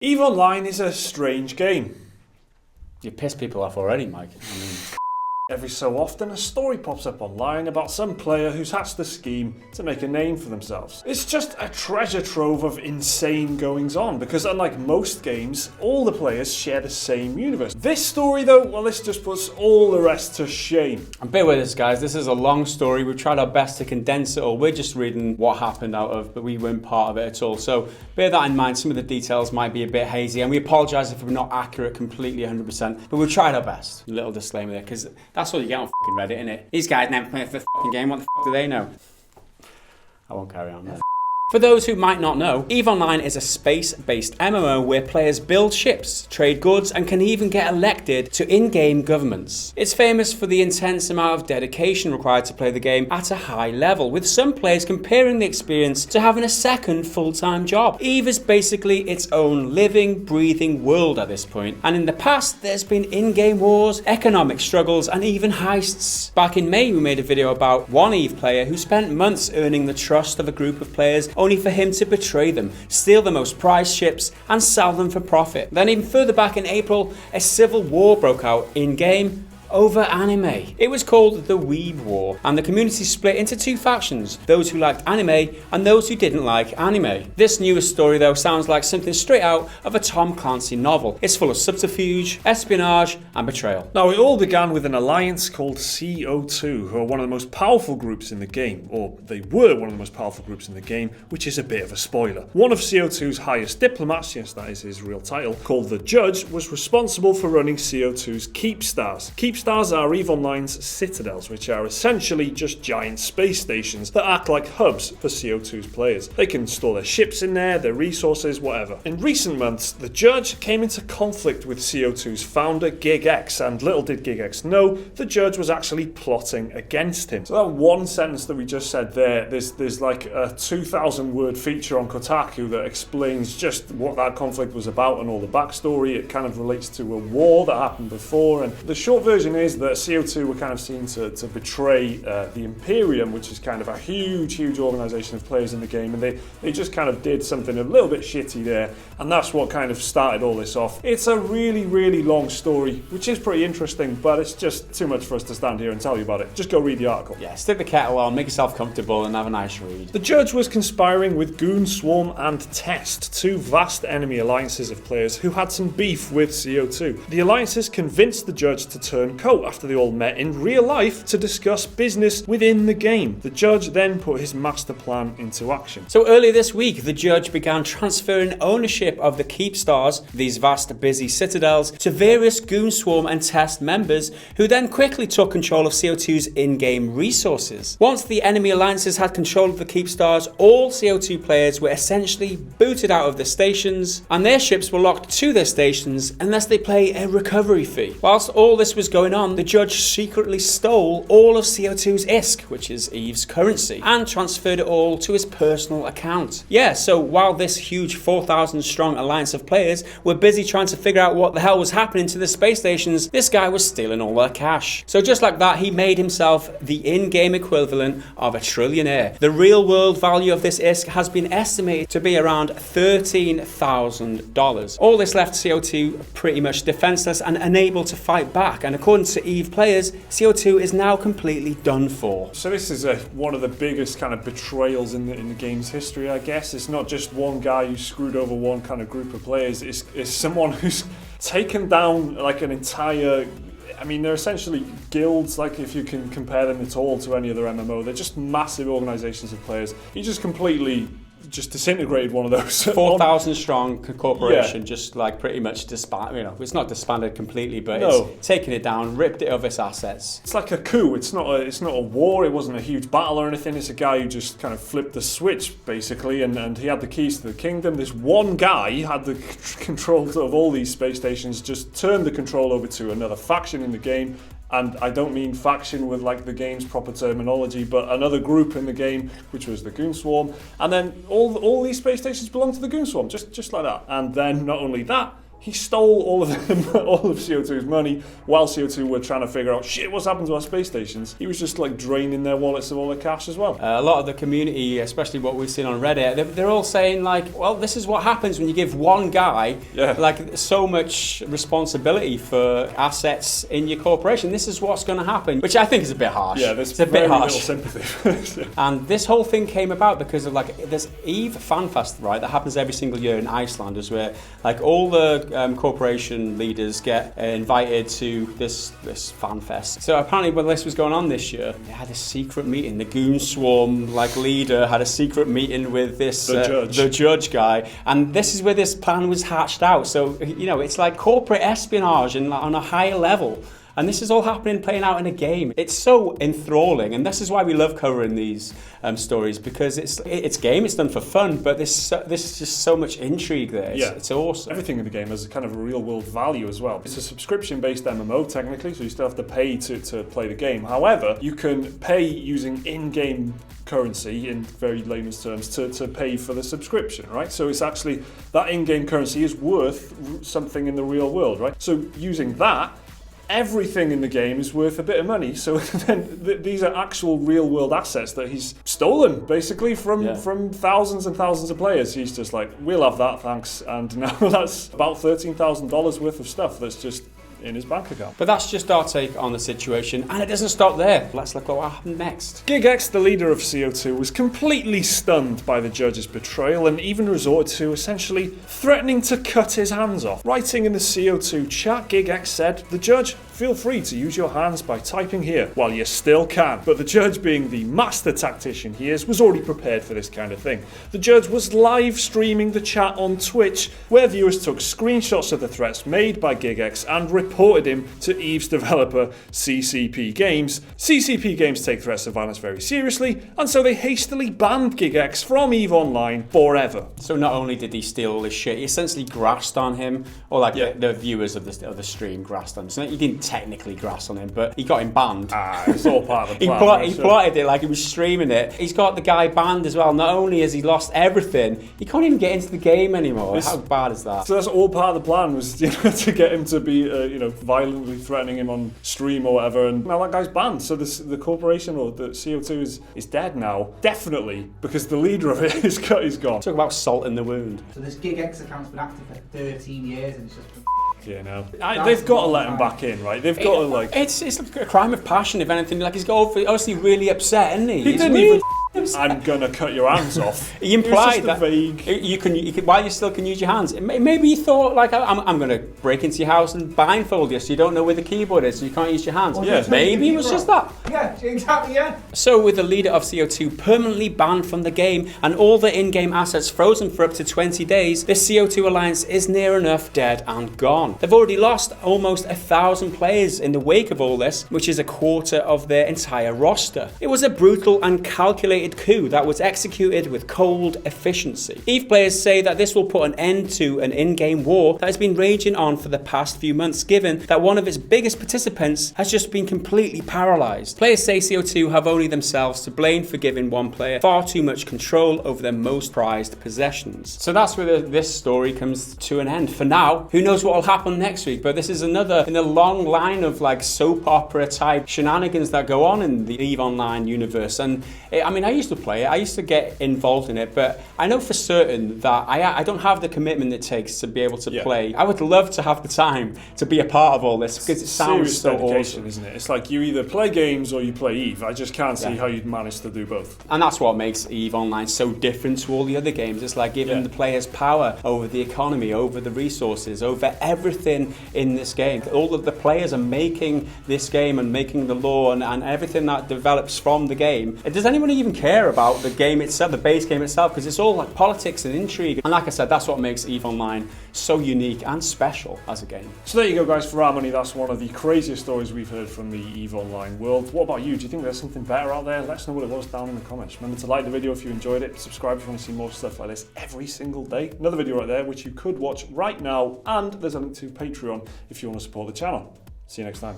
EVE Online is a strange game. You pissed people off already, Mike. Every so often, a story pops up online about some player who's hatched a scheme to make a name for themselves. It's just a treasure trove of insane goings-on, because unlike most games, all the players share the same universe. This story though, well, this just puts all the rest to shame. And bear with us, guys, this is a long story. We've tried our best to condense it all. We're just reading what happened out of, but we weren't part of it at all. So bear that in mind, some of the details might be a bit hazy, and we apologise if we're not accurate completely 100%, but we've tried our best. A little disclaimer there, because that's what you get on fucking Reddit, innit? These guys never play the fucking game, what the fuck do they know? I won't carry on there. For those who might not know, EVE Online is a space-based MMO where players build ships, trade goods, and can even get elected to in-game governments. It's famous for the intense amount of dedication required to play the game at a high level, with some players comparing the experience to having a second full-time job. EVE is basically its own living, breathing world at this point, and in the past there's been in-game wars, economic struggles, and even heists. Back in May we made a video about one EVE player who spent months earning the trust of a group of players only for him to betray them, steal the most prized ships, and sell them for profit. Then even further back in April, a civil war broke out in-game over anime. It was called the Weeb War, and the community split into two factions, those who liked anime and those who didn't like anime. This newest story though sounds like something straight out of a Tom Clancy novel. It's full of subterfuge, espionage and betrayal. Now, it all began with an alliance called CO2, who are one of the most powerful groups in the game, or they were one of the most powerful groups in the game, which is a bit of a spoiler. One of CO2's highest diplomats, yes that is his real title, called the Judge, was responsible for running CO2's Keepstars. Keepstars are EVE Online's citadels, which are essentially just giant space stations that act like hubs for CO2's players. They can store their ships in there, their resources, whatever. In recent months, the Judge came into conflict with CO2's founder, GigX, and little did GigX know, the Judge was actually plotting against him. So that one sentence that we just said there, there's like a 2,000 word feature on Kotaku that explains just what that conflict was about and all the backstory. It kind of relates to a war that happened before, and the short version is that CO2 were kind of seen to betray the Imperium, which is kind of a huge organisation of players in the game, and they just kind of did something a little bit shitty there, and that's what kind of started all this off. It's a really long story, which is pretty interesting, but it's just too much for us to stand here and tell you about it. Just go read the article. Yeah, stick the kettle on, make yourself comfortable and have a nice read. The Judge was conspiring with Goonswarm and Test, two vast enemy alliances of players who had some beef with CO2. The alliances convinced the Judge to turn coat after they all met in real life to discuss business within the game. The Judge then put his master plan into action. So earlier this week, the Judge began transferring ownership of the Keepstars, these vast busy citadels, to various Goonswarm and Test members, who then quickly took control of CO2's in-game resources. Once the enemy alliances had control of the Keepstars, all CO2 players were essentially booted out of their stations, and their ships were locked to their stations unless they pay a recovery fee. Whilst all this was going on, the Judge secretly stole all of CO2's ISK, which is EVE's currency, and transferred it all to his personal account. Yeah, so while this huge 4,000 strong alliance of players were busy trying to figure out what the hell was happening to the space stations, this guy was stealing all their cash. So just like that, he made himself the in-game equivalent of a trillionaire. The real world value of this ISK has been estimated to be around $13,000. All this left CO2 pretty much defenseless and unable to fight back, and according to EVE players, CO2 is now completely done for. So this is one of the biggest kind of betrayals in the game's history, I guess. It's not just one guy who screwed over one kind of group of players, it's someone who's taken down like an entire... I mean, they're essentially guilds, like if you can compare them at all to any other MMO. They're just massive organisations of players. He just completely disintegrated one of those. 4,000 strong corporation, yeah. Just like pretty much disbanded, it's not disbanded completely, but it's taken it down, ripped it of its assets. It's like a coup. It's not a war. It wasn't a huge battle or anything. It's a guy who just kind of flipped the switch basically, and he had the keys to the kingdom. This one guy had the control of all these space stations, just turned the control over to another faction in the game. And I don't mean faction with like the game's proper terminology, but another group in the game, which was the Goonswarm. And then all these space stations belong to the Goonswarm, just like that. And then not only that, He stole all of CO2's money while CO2 were trying to figure out, shit, what's happened to our space stations? He was just like draining their wallets of all their cash as well. A lot of the community, especially what we've seen on Reddit, they're all saying like, well, this is what happens when you give one guy like so much responsibility for assets in your corporation. This is what's going to happen, which I think is a bit harsh. Yeah, there's it's a bit harsh. Little sympathy. And this whole thing came about because of like this Eve fan fest, right? That happens every single year in Iceland, is where like all the corporation leaders get invited to this fan fest. So apparently when this was going on this year, they had a secret meeting. The Goonswarm like leader had a secret meeting with this the judge guy, and this is where this plan was hatched out. So you know, it's like corporate espionage and on a higher level. And this is all happening, playing out in a game. It's so enthralling, and this is why we love covering these stories, because it's game, it's done for fun, but there's just so much intrigue there. It's awesome. Everything in the game has a kind of a real-world value as well. It's a subscription-based MMO, technically, so you still have to pay to play the game. However, you can pay using in-game currency, in very layman's terms, to pay for the subscription, right? So it's actually, that in-game currency is worth something in the real world, right? So using that, everything in the game is worth a bit of money. So then these are actual real-world assets that he's stolen, basically, from thousands and thousands of players. He's just like, we'll have that, thanks. And now that's about $13,000 worth of stuff that's just in his bank account. But that's just our take on the situation, and it doesn't stop there. Let's look at what happened next. GigX, the leader of CO2, was completely stunned by the judge's betrayal and even resorted to essentially threatening to cut his hands off. Writing in the CO2 chat, GigX said, "The judge, feel free to use your hands by typing here while you still can." But the judge, being the master tactician he is, was already prepared for this kind of thing. The judge was live streaming the chat on Twitch, where viewers took screenshots of the threats made by GigX and reported him to Eve's developer CCP Games. CCP Games take threats of violence very seriously, and so they hastily banned GigX from Eve Online forever. So not only did he steal all this shit, he essentially grassed on him, or like the viewers of the stream grassed on him. So he didn't technically grass on him, but he got him banned. It's all part of the plan. He plotted it like he was streaming it. He's got the guy banned as well. Not only has he lost everything, he can't even get into the game anymore. How bad is that? So that's all part of the plan, was to get him to be violently threatening him on stream or whatever, and now that guy's banned. So the corporation, or the CO2 is dead now, definitely, because the leader of it is gone. Talk about salt in the wound. So this GigX account's been active for 13 years and it's just Yeah, no. They've got to let him back in, right? They've got to, like... It's like a crime of passion, if anything. Like, he's got obviously really upset, isn't he? He didn't even... I'm gonna cut your hands off. He implied that you can while you still can use your hands. Maybe he thought, like, I'm gonna break into your house and blindfold you so you don't know where the keyboard is, so you can't use your hands. Yeah. Maybe it was just that. Yeah, exactly, yeah. So with the leader of CO2 permanently banned from the game and all the in-game assets frozen for up to 20 days, the CO2 Alliance is near enough dead and gone. They've already lost almost 1,000 players in the wake of all this, which is a quarter of their entire roster. It was a brutal and calculated coup that was executed with cold efficiency. Eve players say that this will put an end to an in-game war that has been raging on for the past few months, given that one of its biggest participants has just been completely paralysed. Players say CO2 have only themselves to blame for giving one player far too much control over their most prized possessions. So that's where this story comes to an end. For now, who knows what will happen next week, but this is another in a long line of like soap opera type shenanigans that go on in the Eve Online universe. And I used to play it, I used to get involved in it, but I know for certain that I don't have the commitment it takes to be able to play. I would love to have the time to be a part of all this, because it sounds so awesome, isn't it? It's like you either play games or you play Eve. I just can't see how you'd manage to do both. And that's what makes Eve Online so different to all the other games. It's like giving the players power over the economy, over the resources, over everything in this game. All of the players are making this game and making the law and everything that develops from the game. Does anyone even care about the game itself, the base game itself? Because it's all like politics and intrigue. And like I said, that's what makes Eve Online so unique and special as a game. So there you go, guys. For our money, that's one of the craziest stories we've heard from the Eve Online world. What about you? Do you think there's something better out there? Let us know what it was down in the comments. Remember to like the video if you enjoyed it. Subscribe if you want to see more stuff like this every single day. Another video right there, which you could watch right now. And there's a link to Patreon if you want to support the channel. See you next time.